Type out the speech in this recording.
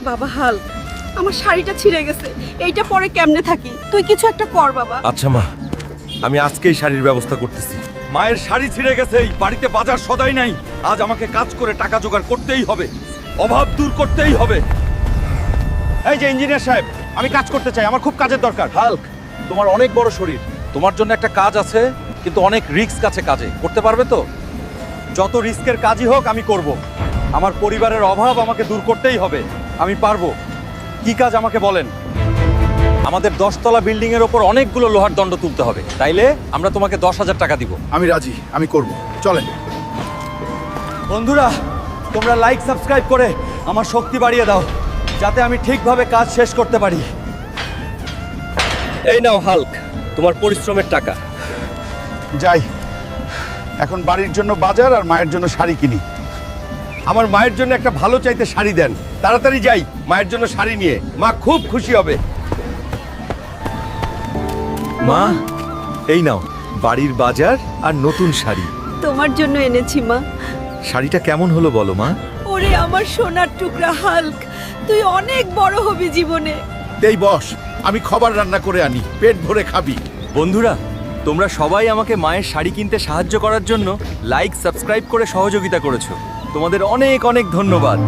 বাবা হাল্ক, আমার শাড়িটা ছিঁড়ে গেছে, এইটা পরে কেমনে থাকি? তুই কিছু একটা কর বাবা। আচ্ছা মা, আমি আজকেই শাড়ির ব্যবস্থা করতেছি। মায়ের শাড়ি ছিঁড়ে গেছে, বাড়িতে বাজার সদাই নাই। আজ আমাকে কাজ করে টাকা জোগাড় করতেই হবে, অভাব দূর করতেই হবে। এই যে ইঞ্জিনিয়ার সাহেব, আমি কাজ করতে চাই, আমার খুব কাজের দরকার। হাল্ক, তোমার অনেক বড় শরীর, তোমার জন্য একটা কাজ আছে, কিন্তু অনেক রিস্ক আছে কাজে। করতে পারবে তো? যত রিস্কের কাজই হোক আমি করব। আমার পরিবারের অভাব আমাকে দূর করতেই হবে, আমি পারবো। কি কাজ আমাকে বলেন। আমাদের 10তলা বিল্ডিং এর ওপর অনেকগুলো লোহার দণ্ড তুলতে হবে, তাইলে আমরা তোমাকে 10,000 টাকা দিব। আমি রাজি, আমি করব। চলেন। বন্ধুরা, তোমরা লাইক সাবস্ক্রাইব করে আমার শক্তি বাড়িয়ে দাও, যাতে আমি ঠিকভাবে কাজ শেষ করতে পারি। এই নাও হাল্ক, তোমার পরিশ্রমের টাকা। যাই, এখন বাড়ির জন্য বাজার আর মায়ের জন্য শাড়ি কিনি। আমার মায়ের জন্য একটা ভালো চাইতে শাড়ি দেন, তাড়াতাড়ি যাই মায়ের জন্য শাড়ি নিয়ে। মা খুব খুশি হবে। মা, এই নাও বাড়ির বাজার আর নতুন শাড়ি। তোমার জন্য এনেছি মা। শাড়িটা কেমন হলো বলো মা? ওরে আমার সোনার টুকরা হাল্ক, তুই অনেক বড় হবি জীবনে। এই বস, আমি খাবার রান্না করে আনি, পেট ভরে খাবি। বন্ধুরা, তোমরা সবাই আমাকে মায়ের শাড়ি কিনতে সাহায্য করার জন্য লাইক সাবস্ক্রাইব করে সহযোগিতা করেছো। তোমাদের অনেক অনেক ধন্যবাদ।